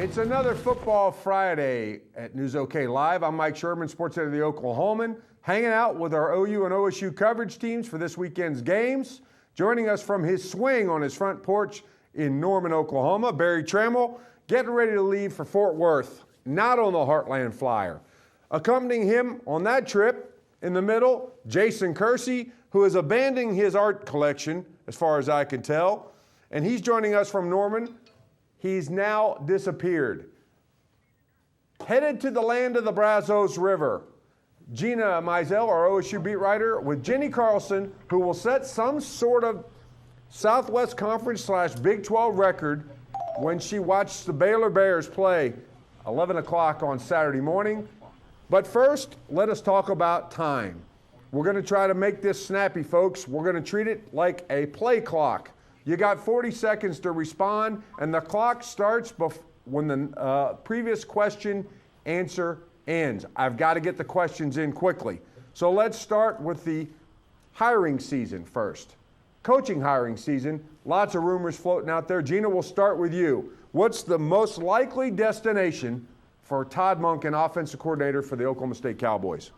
It's another Football Friday at News OK Live. I'm Mike Sherman, sports editor of the Oklahoman, hanging out with our OU and OSU coverage teams for this weekend's games. Joining us from his swing on his front porch in Norman, Oklahoma, Berry Tramel, getting ready to leave for Fort Worth, not on the Heartland Flyer. Accompanying him on that trip, in the middle, Jason Kersey, who is abandoning his art collection, as far as I can tell, and he's joining us from Norman. He's now disappeared. Headed to the land of the Brazos River, Gina Mizell, our OSU beat writer, with Jenni Carlson, who will set some sort of Southwest Conference / Big 12 record when she watched the Baylor Bears play 11 o'clock on Saturday morning. But first, let us talk about time. We're going to try to make this snappy, folks. We're going to treat it like a play clock. You got 40 seconds to respond, and the clock starts when the previous question answer ends. I've got to get the questions in quickly. So let's start with the hiring season first. Coaching hiring season, lots of rumors floating out there. Gina, we'll start with you. What's the most likely destination for Todd Monken, offensive coordinator for the Oklahoma State Cowboys?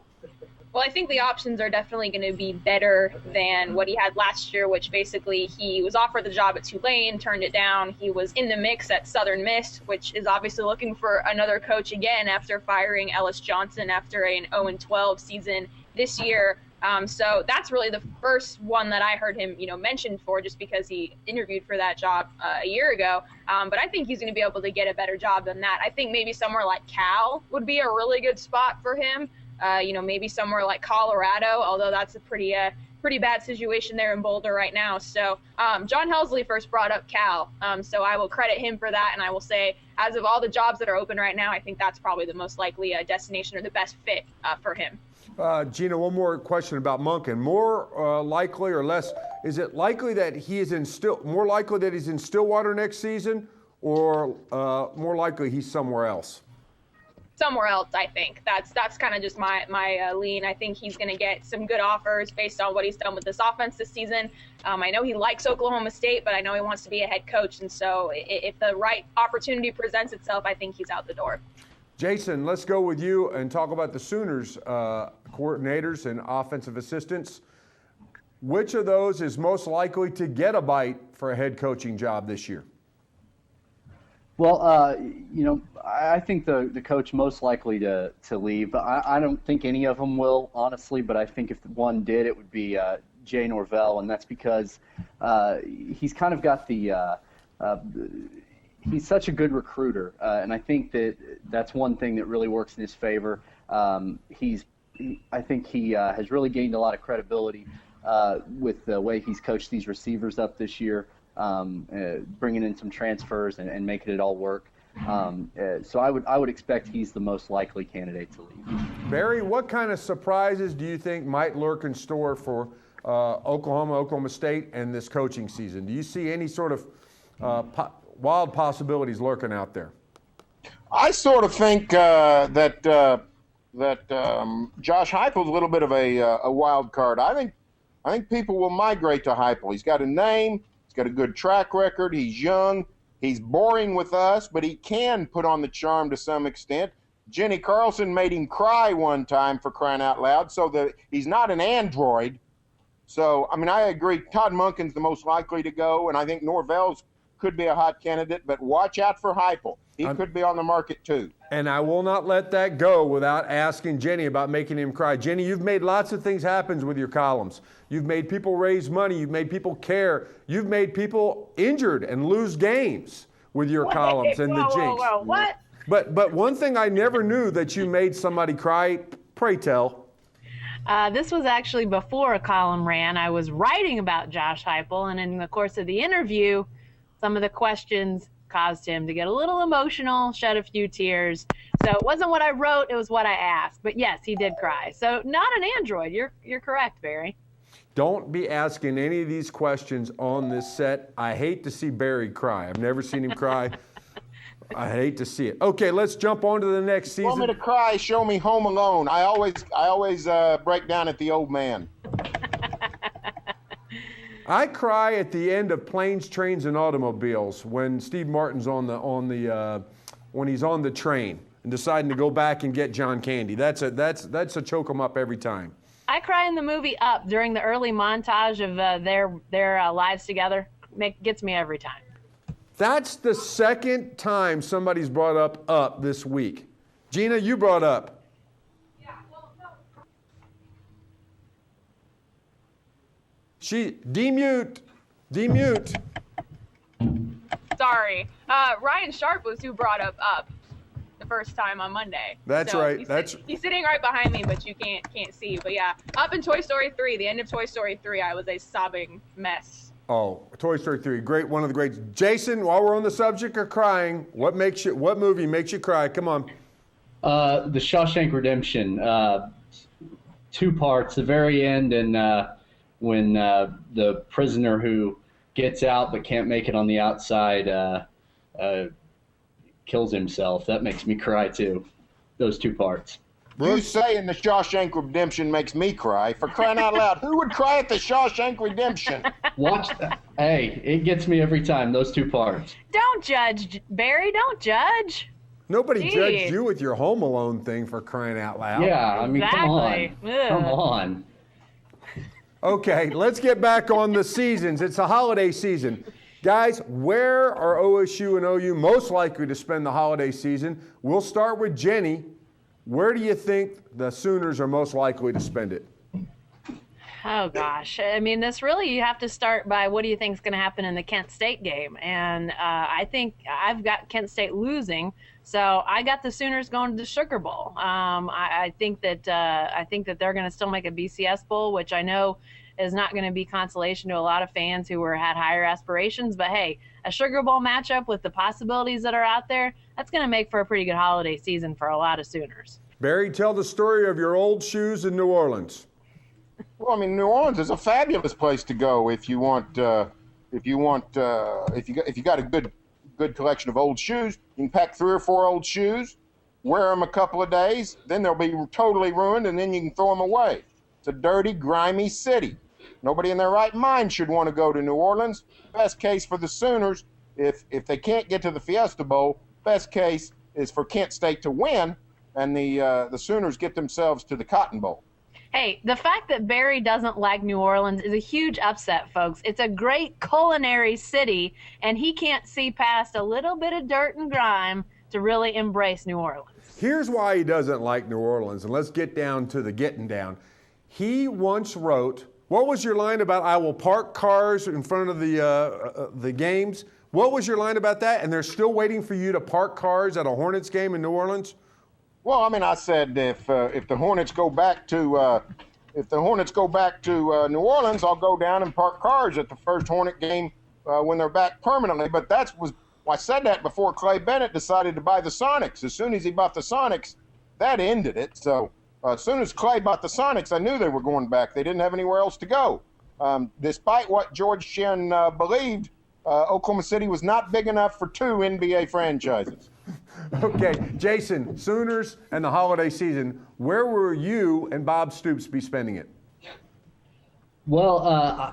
Well, I think the options are definitely going to be better than what he had last year, which basically he was offered the job at Tulane, turned it down. He was in the mix at Southern Miss, which is obviously looking for another coach again after firing Ellis Johnson after an 0-12 season this year. So that's really the first one that I heard him, mentioned for, just because he interviewed for that job a year ago. But I think he's going to be able to get a better job than that. I think maybe somewhere like Cal would be a really good spot for him. Maybe somewhere like Colorado, although that's a pretty bad situation there in Boulder right now. So John Helsley first brought up Cal, so I will credit him for that, and I will say, as of all the jobs that are open right now, I think that's probably the most likely destination or the best fit for him. Gina, one more question about Monken. More likely or less, is it likely that he is more likely that he's in Stillwater next season, or more likely he's somewhere else? Somewhere else, I think. That's kind of just my lean. I think he's going to get some good offers based on what he's done with this offense this season. I know he likes Oklahoma State, but I know he wants to be a head coach. And so if the right opportunity presents itself, I think he's out the door. Jason, let's go with you and talk about the Sooners coordinators and offensive assistants. Which of those is most likely to get a bite for a head coaching job this year? Well, I think the coach most likely to leave. I don't think any of them will, honestly, but I think if one did, it would be Jay Norvell, and that's because he's kind of got he's such a good recruiter, and I think that's one thing that really works in his favor. I think he has really gained a lot of credibility with the way he's coached these receivers up this year. Bringing in some transfers and making it all work. So I would expect he's the most likely candidate to leave. Barry, what kind of surprises do you think might lurk in store for Oklahoma State and this coaching season? Do you see any sort of wild possibilities lurking out there? I sort of think that Josh Heupel's a little bit of a wild card. I think people will migrate to Heupel. He's got a name. Got a good track record. He's young. He's boring with us, but he can put on the charm to some extent. Jenni Carlson made him cry one time, for crying out loud, so that he's not an android. So, I agree. Todd Monken's the most likely to go, and I think Norvell's could be a hot candidate, but watch out for Heupel. He could be on the market too. And I will not let that go without asking Jenni about making him cry. Jenni, you've made lots of things happen with your columns. You've made people raise money. You've made people care. You've made people injured and lose games with your columns and the jinx. Whoa, what? But one thing I never knew that you made somebody cry. Pray tell. This was actually before a column ran. I was writing about Josh Heupel, and in the course of the interview, some of the questions caused him to get a little emotional, shed a few tears. So it wasn't what I wrote, it was what I asked. But yes, he did cry. So not an android. You're correct, Barry. Don't be asking any of these questions on this set. I hate to see Barry cry. I've never seen him cry. I hate to see it. Okay, let's jump on to the next season. Want me to cry? Show me Home Alone. I always break down at the old man. I cry at the end of Planes, Trains, and Automobiles when Steve Martin's on the when he's on the train and deciding to go back and get John Candy. That's a choke 'em up every time. I cry in the movie Up during the early montage of their lives together. Gets me every time. That's the second time somebody's brought up this week. Gina, you brought up. Yeah, well, no. Demute. Sorry. Ryan Sharp was who brought up the first time on Monday. That's so right. He's sitting right behind me, but you can't see. But yeah, Up in Toy Story 3, the end of Toy Story 3, I was a sobbing mess. Oh, Toy Story 3, great, one of the greats. Jason, while we're on the subject of crying, what movie makes you cry? Come on. The Shawshank Redemption, 2 parts, the very end, and when the prisoner who gets out but can't make it on the outside kills himself. That makes me cry too. Those 2 parts. You saying the Shawshank Redemption makes me cry? For crying out loud, who would cry at the Shawshank Redemption? Watch that. Hey, it gets me every time, those 2 parts. Don't judge, Barry. Don't judge. Nobody Jeez. judged you with your Home Alone thing, for crying out loud. Yeah, I mean, Exactly. come on. Come on. Okay, let's get back on the seasons. It's a holiday season. Guys, where are OSU and OU most likely to spend the holiday season? We'll start with Jenny. Where do you think the Sooners are most likely to spend it? Oh, gosh. I mean, you have to start by what do you think is going to happen in the Kent State game? And I think I've got Kent State losing, so I got the Sooners going to the Sugar Bowl. I think that they're going to still make a BCS Bowl, which I know is not going to be consolation to a lot of fans who had higher aspirations. But, hey, a Sugar Bowl matchup with the possibilities that are out there, that's going to make for a pretty good holiday season for a lot of Sooners. Barry, tell the story of your old shoes in New Orleans. Well, I mean, New Orleans is a fabulous place to go if you got a good collection of old shoes. You can pack 3 or 4 old shoes, wear them a couple of days, then they'll be totally ruined, and then you can throw them away. It's a dirty, grimy city. Nobody in their right mind should want to go to New Orleans. Best case for the Sooners, if they can't get to the Fiesta Bowl, best case is for Kent State to win, and the Sooners get themselves to the Cotton Bowl. Hey, the fact that Barry doesn't like New Orleans is a huge upset, folks. It's a great culinary city, and he can't see past a little bit of dirt and grime to really embrace New Orleans. Here's why he doesn't like New Orleans, and let's get down to the getting down. He once wrote, what was your line about I will park cars in front of the games? What was your line about that? And they're still waiting for you to park cars at a Hornets game in New Orleans? Well, I mean, I said if the Hornets go back to New Orleans, I'll go down and park cars at the first Hornet game when they're back permanently. But I said that before Clay Bennett decided to buy the Sonics. As soon as he bought the Sonics, that ended it. So as soon as Clay bought the Sonics, I knew they were going back. They didn't have anywhere else to go. Despite what George Shen believed, Oklahoma City was not big enough for 2 NBA franchises. Okay, Jason, Sooners and the holiday season, where will you and Bob Stoops be spending it? Well,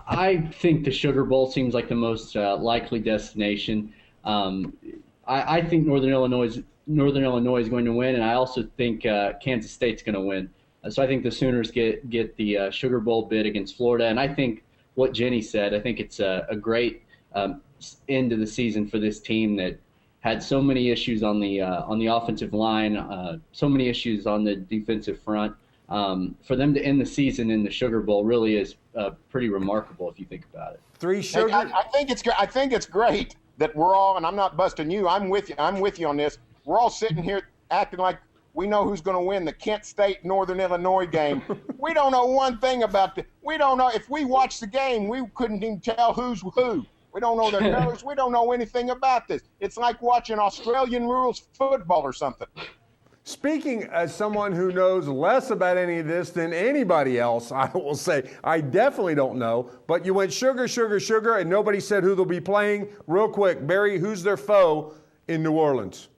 I think the Sugar Bowl seems like the most likely destination. I think Northern Illinois is going to win, and I also think Kansas State's going to win. So I think the Sooners get the Sugar Bowl bid against Florida, and I think what Jenny said, I think it's a great end of the season for this team that had so many issues on the offensive line, so many issues on the defensive front. For them to end the season in the Sugar Bowl really is pretty remarkable if you think about it. 3 sugar. I think it's great that we're all, and I'm not busting you. I'm with you on this. We're all sitting here acting like we know who's going to win the Kent State Northern Illinois game. We don't know one thing about it. We don't know. If we watched the game, we couldn't even tell who's who. We don't know their colors. We don't know anything about this. It's like watching Australian rules football or something. Speaking as someone who knows less about any of this than anybody else, I will say I definitely don't know. But you went sugar, sugar, sugar, and nobody said who they'll be playing. Real quick, Barry, who's their foe in New Orleans?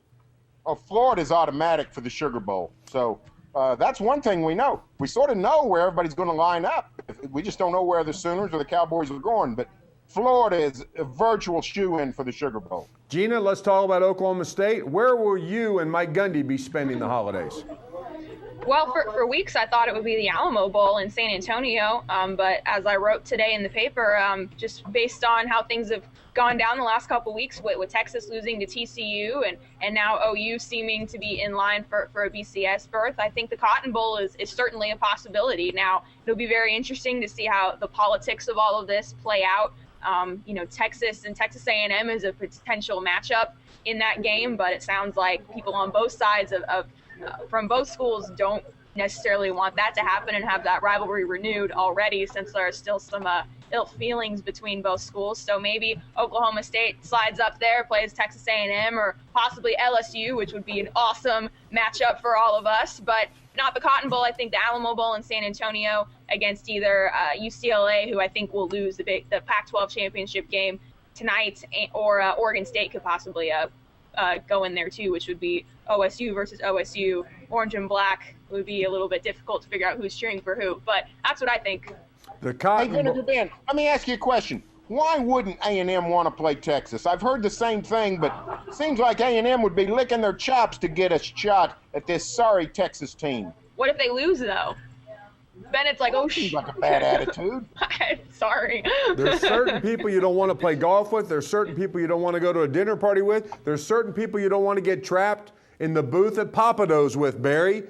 Oh, Florida's automatic for the Sugar Bowl. So that's one thing we know. We sort of know where everybody's going to line up. We just don't know where the Sooners or the Cowboys are going. But Florida is a virtual shoe-in for the Sugar Bowl. Gina, let's talk about Oklahoma State. Where will you and Mike Gundy be spending the holidays? Well, for weeks I thought it would be the Alamo Bowl in San Antonio, but as I wrote today in the paper, just based on how things have gone down the last couple weeks with Texas losing to TCU and now OU seeming to be in line for a BCS berth, I think the Cotton Bowl is certainly a possibility. Now, it'll be very interesting to see how the politics of all of this play out. Texas and Texas A&M is a potential matchup in that game, but it sounds like people on both sides from both schools don't necessarily want that to happen and have that rivalry renewed already, since there are still some ill feelings between both schools. So maybe Oklahoma State slides up there, plays Texas A&M or possibly LSU, which would be an awesome matchup for all of us. But not the Cotton Bowl. I think the Alamo Bowl in San Antonio against either UCLA, who I think will lose the Pac-12 championship game tonight, or Oregon State could possibly go in there too, which would be OSU versus OSU. Orange and black would be a little bit difficult to figure out who's cheering for who, but that's what I think. The Cotton Bowl. Ben, let me ask you a question. Why wouldn't A&M want to play Texas? I've heard the same thing, but it seems like A&M would be licking their chops to get a shot at this sorry Texas team. What if they lose, though? Then it's like, oh, seems like a bad attitude. Sorry. There's certain people you don't want to play golf with. There's certain people you don't want to go to a dinner party with. There's certain people you don't want to get trapped in the booth at Papado's with, Barry.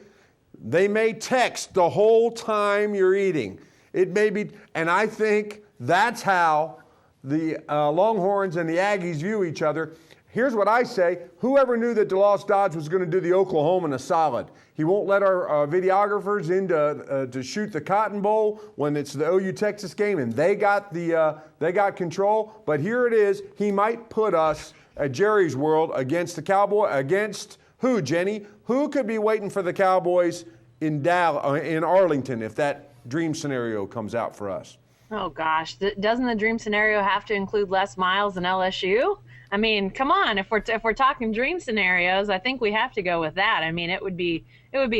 They may text the whole time you're eating. It may be, and I think that's how the Longhorns and the Aggies view each other. Here's what I say. Whoever knew that DeLoss Dodge was going to do the Oklahoman a solid? He won't let our videographers in to shoot the Cotton Bowl when it's the OU Texas game, and they got control. But here it is. He might put us at Jerry's World against the Cowboy. Against who, Jenny? Who could be waiting for the Cowboys in Arlington if that dream scenario comes out for us? Oh gosh, doesn't the dream scenario have to include Les Miles and LSU? I mean, come on, if we're talking dream scenarios, I think we have to go with that. I mean, it would be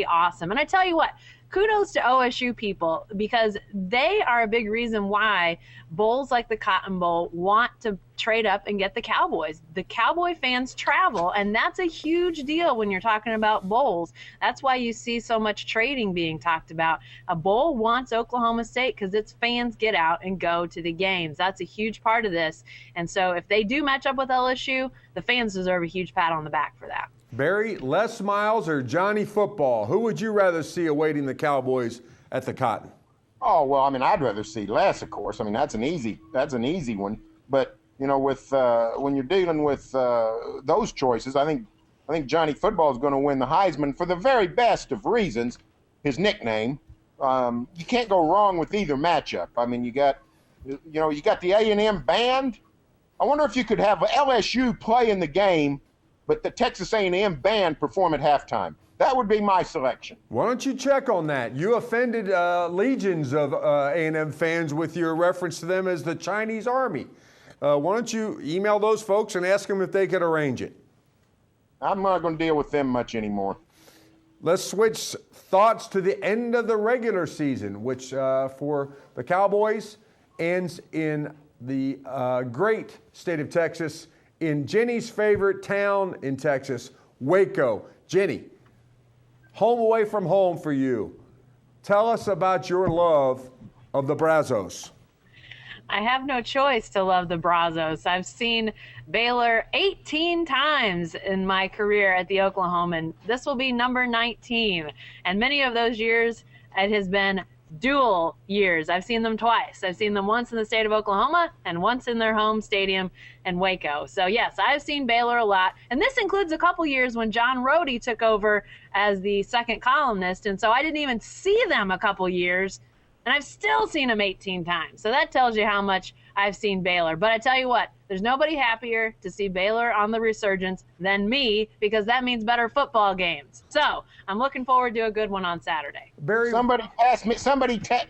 awesome. And I tell you what, kudos to OSU people, because they are a big reason why bowls like the Cotton Bowl want to trade up and get the Cowboys. The Cowboy fans travel, and that's a huge deal when you're talking about bowls. That's why you see so much trading being talked about. A bowl wants Oklahoma State because its fans get out and go to the games. That's a huge part of this. And so if they do match up with LSU, the fans deserve a huge pat on the back for that. Barry, Les Miles or Johnny Football? Who would you rather see awaiting the Cowboys at the Cotton? Oh, well, I mean, I'd rather see Les, of course. I mean, that's an easy one. But, with when you're dealing with those choices, I think Johnny Football is going to win the Heisman for the very best of reasons. His nickname. You can't go wrong with either matchup. I mean, you got the A&M band. I wonder if you could have LSU play in the game, but the Texas A&M band perform at halftime. That would be my selection. Why don't you check on that? You offended legions of A&M fans with your reference to them as the Chinese Army. Why don't you email those folks and ask them if they could arrange it? I'm not going to deal with them much anymore. Let's switch thoughts to the end of the regular season, which for the Cowboys ends in the great state of Texas, in Jenny's favorite town in Texas, Waco. Jenny, home away from home for you. Tell us about your love of the Brazos. I have no choice to love the Brazos. I've seen Baylor 18 times in my career at the Oklahoman. This will be number 19. And many of those years, it has been dual years. I've seen them twice. I've seen them once in the state of Oklahoma and once in their home stadium in Waco. So yes, I've seen Baylor a lot. And this includes a couple years when John Rohde took over as the second columnist. And so I didn't even see them a couple years. And I've still seen them 18 times. So that tells you how much I've seen Baylor. But I tell you what, there's nobody happier to see Baylor on the resurgence than me, because that means better football games. So I'm looking forward to a good one on Saturday. Barry, somebody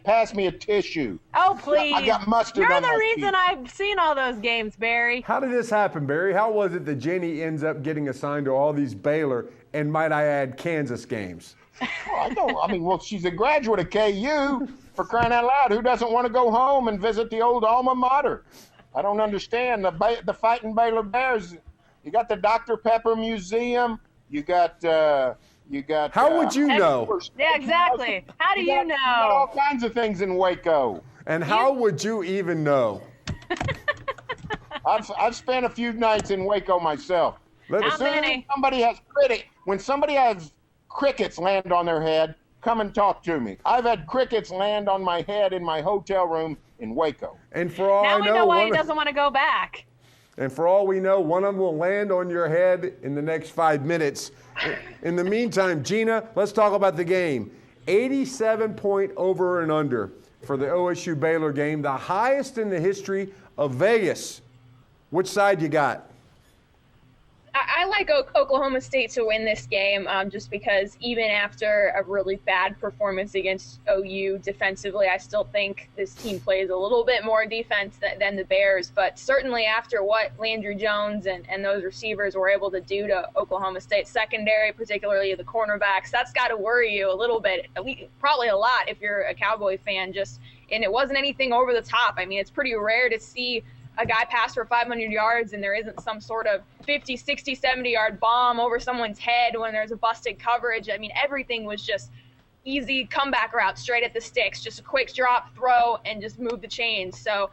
pass me a tissue. Oh, please. I got mustard You're on my the reason feet. I've seen all those games, Barry. how did this happen, Barry? How was it that Jenny ends up getting assigned to all these Baylor and, might I add, Kansas games? Well, she's a graduate of KU, for crying out loud. Who doesn't want to go home and visit the old alma mater? I don't understand the fighting Baylor Bears. You got the Dr. Pepper Museum. You got. How would you know? Yeah, exactly. How do you know? You got all kinds of things in Waco. And how would you even know? I've spent a few nights in Waco myself. How many? When somebody has crickets land on their head, come and talk to me. I've had crickets land on my head in my hotel room in Waco. And for all now I we know, know why he doesn't want to go back. And for all we know, one of them will land on your head in the next 5 minutes. In the meantime, Gina, let's talk about the game. 87-point over and under for the OSU Baylor game, the highest in the history of Vegas. Which side you got? I like Oklahoma State to win this game just because even after a really bad performance against OU defensively, I still think this team plays a little bit more defense than the Bears. But certainly after what Landry Jones and those receivers were able to do to Oklahoma State secondary, particularly the cornerbacks, that's got to worry you a little bit, probably a lot if you're a Cowboy fan. And it wasn't anything over the top. I mean, it's pretty rare to see a guy pass for 500 yards and there isn't some sort of 50, 60, 70-yard bomb over someone's head when there's a busted coverage. I mean, everything was just easy comeback route straight at the sticks, just a quick drop, throw, and just move the chains. So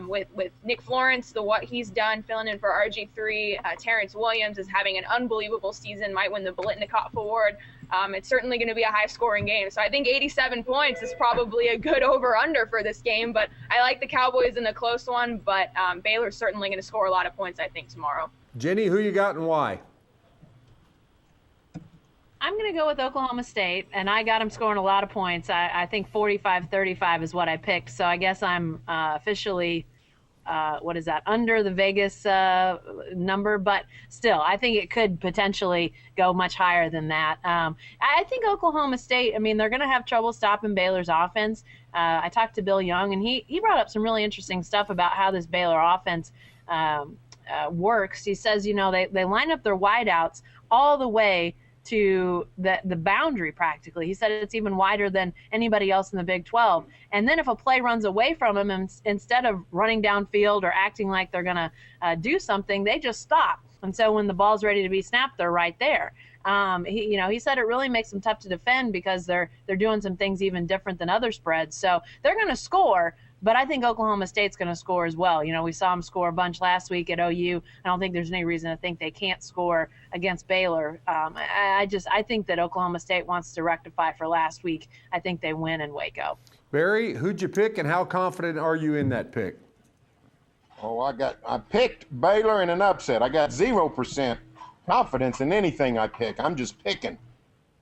with Nick Florence, what he's done filling in for RG3, Terrence Williams is having an unbelievable season, might win the Biletnikoff Award. It's certainly going to be a high-scoring game. So I think 87 points is probably a good over-under for this game. But I like the Cowboys in a close one. But Baylor's certainly going to score a lot of points, I think, tomorrow. Jenni, who you got and why? I'm going to go with Oklahoma State, and I got them scoring a lot of points. I think 45-35 is what I picked. So I guess I'm officially under the Vegas number, but still, I think it could potentially go much higher than that. I think Oklahoma State, I mean, they're going to have trouble stopping Baylor's offense. I talked to Bill Young, and he brought up some really interesting stuff about how this Baylor offense works. He says, they line up their wideouts all the way to the boundary practically. He said it's even wider than anybody else in the Big 12. And then if a play runs away from him, instead of running downfield or acting like they're going to do something, they just stop. And so when the ball's ready to be snapped, they're right there. He said it really makes them tough to defend because they're doing some things even different than other spreads. So they're going to score, but I think Oklahoma State's going to score as well. We saw them score a bunch last week at OU. I don't think there's any reason to think they can't score against Baylor. I think that Oklahoma State wants to rectify for last week. I think they win in Waco. Barry, who'd you pick and how confident are you in that pick? Oh, I picked Baylor in an upset. I got 0% confidence in anything I pick. I'm just picking.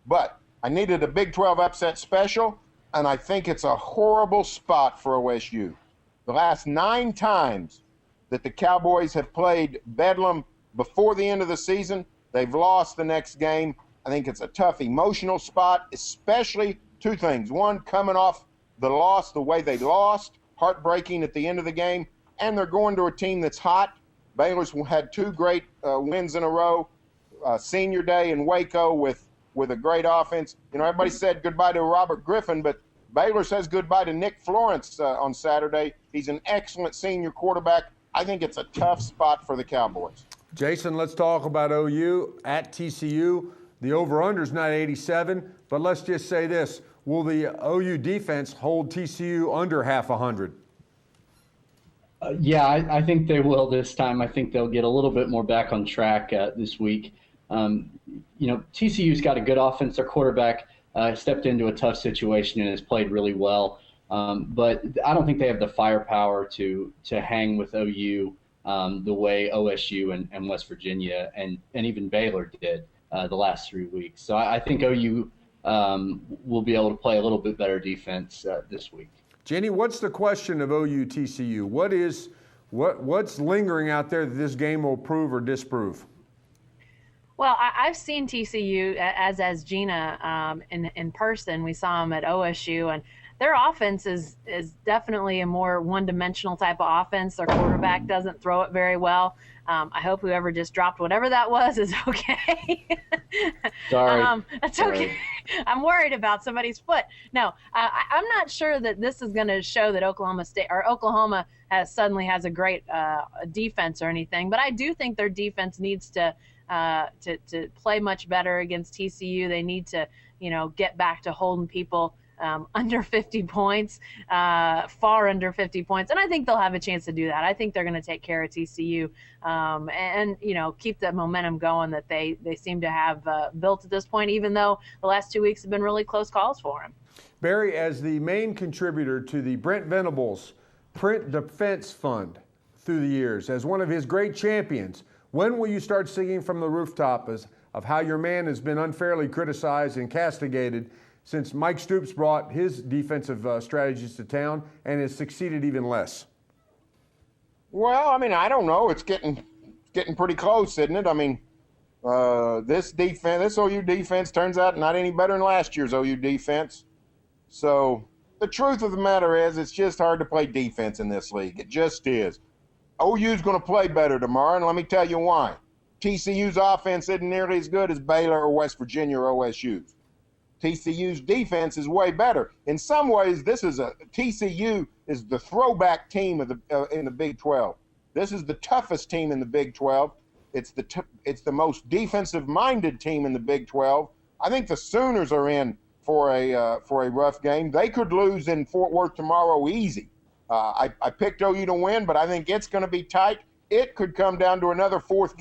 But I needed a Big 12 upset special, and I think it's a horrible spot for OSU. The last 9 times that the Cowboys have played Bedlam before the end of the season, they've lost the next game. I think it's a tough emotional spot, especially 2 things. One, coming off the loss the way they lost, heartbreaking at the end of the game, and they're going to a team that's hot. Baylor's had 2 great wins in a row, senior day in Waco with a great offense. Everybody said goodbye to Robert Griffin, but Baylor says goodbye to Nick Florence on Saturday. He's an excellent senior quarterback. I think it's a tough spot for the Cowboys. Jason, let's talk about OU at TCU. The over-under's not 87, but let's just say this. Will the OU defense hold TCU under half 100? Yeah, I think they will this time. I think they'll get a little bit more back on track this week. TCU's got a good offense. Their quarterback stepped into a tough situation and has played really well. But I don't think they have the firepower to hang with OU the way OSU and West Virginia and even Baylor did the last 3 weeks. So I think OU will be able to play a little bit better defense this week. Jenni, what's the question of OU TCU? What's lingering out there that this game will prove or disprove? Well, I've seen TCU as Gina in person. We saw them at OSU, and their offense is definitely a more one-dimensional type of offense. Their quarterback doesn't throw it very well. I hope whoever just dropped whatever that was is okay. Sorry. That's okay. I'm worried about somebody's foot. No, I'm not sure that this is going to show that Oklahoma suddenly has a great defense or anything. But I do think their defense needs to play much better against TCU. They need to, get back to holding people under 50 points, far under 50 points. And I think they'll have a chance to do that. I think they're going to take care of TCU and keep the momentum going that they seem to have built at this point, even though the last 2 weeks have been really close calls for them. Berry, as the main contributor to the Brent Venables Print Defense Fund through the years, as one of his great champions, when will you start singing from the rooftop of how your man has been unfairly criticized and castigated since Mike Stoops brought his defensive strategies to town and has succeeded even less? Well, I don't know. It's getting pretty close, isn't it? This OU defense turns out not any better than last year's OU defense. So the truth of the matter is, it's just hard to play defense in this league. It just is. OU's going to play better tomorrow, and let me tell you why. TCU's offense isn't nearly as good as Baylor or West Virginia or OSU's. TCU's defense is way better. In some ways, TCU is the throwback team in the Big 12. This is the toughest team in the Big 12. It's the most defensive-minded team in the Big 12. I think the Sooners are in for a rough game. They could lose in Fort Worth tomorrow easy. I picked OU to win, but I think it's going to be tight. It could come down to another fourth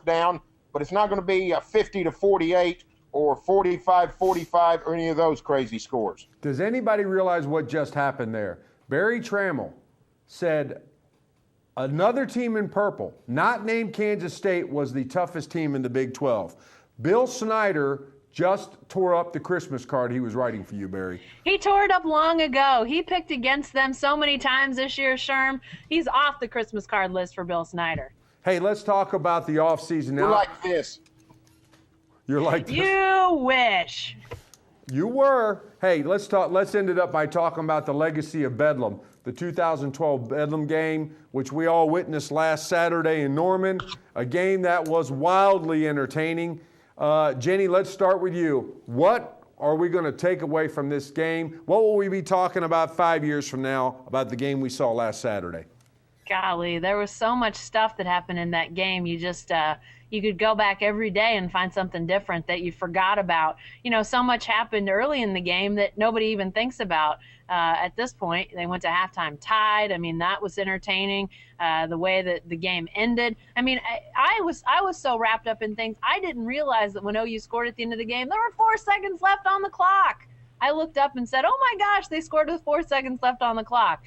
down, but it's not going to be a 50-48 or 45-45 or any of those crazy scores. Does anybody realize what just happened there? Berry Tramel said another team in purple, not named Kansas State, was the toughest team in the Big 12. Bill Snyder just tore up the Christmas card he was writing for you, Berry. He tore it up long ago. He picked against them so many times this year, Sherm. He's off the Christmas card list for Bill Snyder. Hey, let's talk about the offseason now. You're like this. You're like this. You wish. You were. Hey, let's end it up by talking about the legacy of Bedlam, the 2012 Bedlam game, which we all witnessed last Saturday in Norman, a game that was wildly entertaining. Jenni, let's start with you. What are we going to take away from this game? What will we be talking about 5 years from now about the game we saw last Saturday? Golly, there was so much stuff that happened in that game. You just you could go back every day and find something different that you forgot about. So much happened early in the game that nobody even thinks about at this point. They went to halftime tied. That was entertaining. The way that the game ended. I was so wrapped up in things. I didn't realize that when OU scored at the end of the game, there were 4 seconds left on the clock. I looked up and said, oh my gosh, they scored with 4 seconds left on the clock.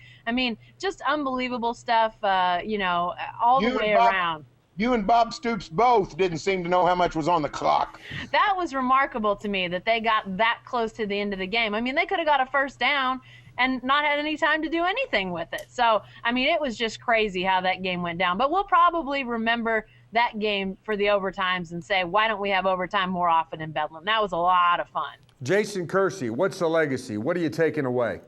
Just unbelievable stuff, all the way around. You and Bob Stoops both didn't seem to know how much was on the clock. That was remarkable to me that they got that close to the end of the game. They could have got a first down and not had any time to do anything with it. So, it was just crazy how that game went down. But we'll probably remember that game for the overtimes and say, why don't we have overtime more often in Bedlam? That was a lot of fun. Jason Kersey, what's the legacy? What are you taking away?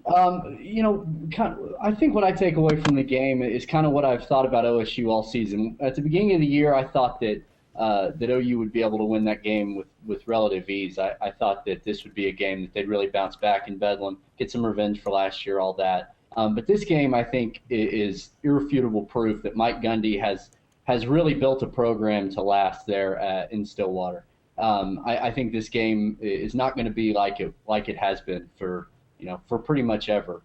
I think what I take away from the game is kind of what I've thought about OSU all season. At the beginning of the year, I thought that OU would be able to win that game with relative ease. I thought that this would be a game that they'd really bounce back in Bedlam, get some revenge for last year, all that. But this game, I think, is irrefutable proof that Mike Gundy has really built a program to last there in Stillwater. I think this game is not going to be like it has been for pretty much ever,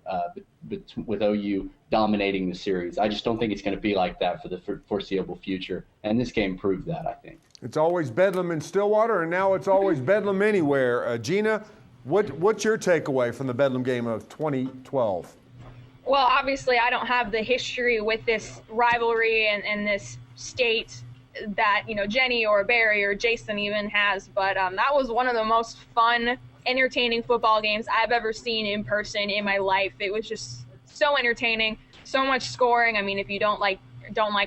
with OU dominating the series. I just don't think it's going to be like that for the foreseeable future, and this game proved that, I think. It's always Bedlam in Stillwater, and now it's always Bedlam anywhere. Gina, what's your takeaway from the Bedlam game of 2012? Well, obviously, I don't have the history with this rivalry and this state that, Jenni or Berry or Jason even has, but that was one of the most fun, entertaining football games I've ever seen in person in my life. It was just so entertaining, so much scoring. If you don't like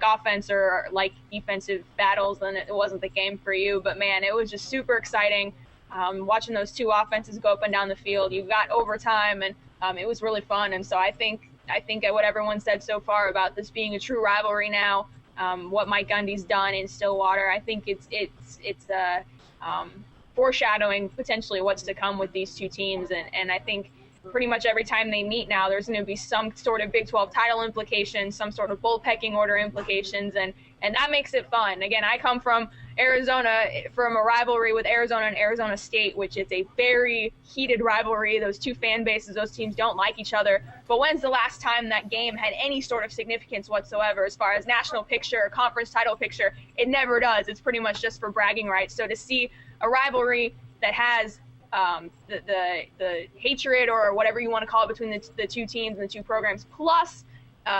offense or like defensive battles, then it wasn't the game for you. But man, it was just super exciting. Watching those two offenses go up and down the field. You got overtime, and it was really fun. And so I think what everyone said so far about this being a true rivalry now, what Mike Gundy's done in Stillwater, I think it's foreshadowing potentially what's to come with these two teams. And I think pretty much every time they meet now, there's going to be some sort of Big 12 title implications, some sort of bowl pecking order implications, and that makes it fun. Again, I come from Arizona, from a rivalry with Arizona and Arizona State, which is a very heated rivalry. Those two fan bases, those teams don't like each other. But when's the last time that game had any sort of significance whatsoever as far as national picture, conference title picture? It never does. It's pretty much just for bragging rights. So to see a rivalry that has the hatred or whatever you want to call it between the two teams and the two programs, plus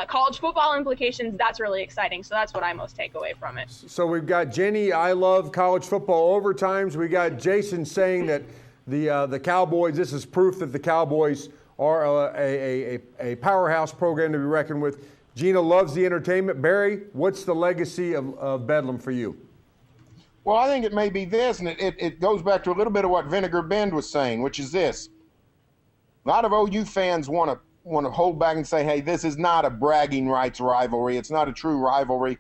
college football implications, that's really exciting. So that's what I most take away from it. So we've got Jenni, I love college football overtimes. We got Jason saying that the Cowboys, this is proof that the Cowboys are a powerhouse program to be reckoned with. Gina loves the entertainment. Berry, what's the legacy of Bedlam for you? Well, I think it may be this, and it goes back to a little bit of what Vinegar Bend was saying, which is this. A lot of OU fans want to hold back and say, hey, this is not a bragging rights rivalry. It's not a true rivalry.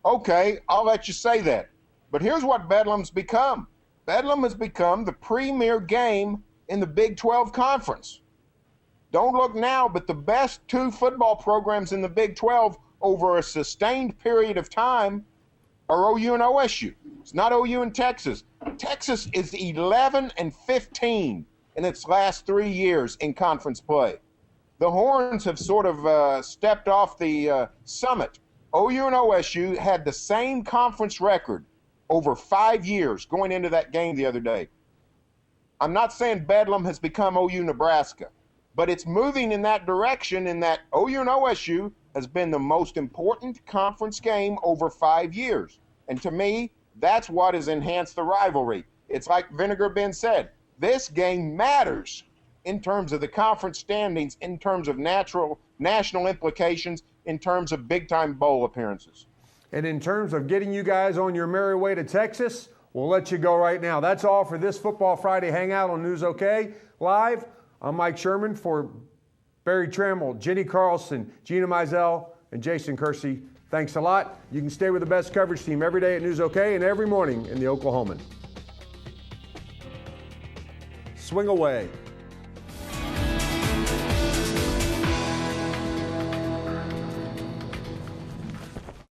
Okay, I'll let you say that. But here's what Bedlam's become. Bedlam has become the premier game in the Big 12 Conference. Don't look now, but the best two football programs in the Big 12 over a sustained period of time are OU and OSU. It's not OU and Texas. Texas is 11-15 in its last 3 years in conference play. The Horns have sort of stepped off the summit. OU and OSU had the same conference record over 5 years going into that game the other day. I'm not saying Bedlam has become OU Nebraska, but it's moving in that direction in that OU and OSU has been the most important conference game over 5 years. And to me, that's what has enhanced the rivalry. It's like Vinegar Ben said, this game matters in terms of the conference standings, in terms of national implications, in terms of big-time bowl appearances. And in terms of getting you guys on your merry way to Texas, we'll let you go right now. That's all for this Football Friday Hangout on News OK Live. I'm Mike Sherman for Berry Tramel, Jenni Carlson, Gina, Mizell, and Jason Kersey. Thanks a lot. You can stay with the best coverage team every day at News OK and every morning in the Oklahoman. Swing away.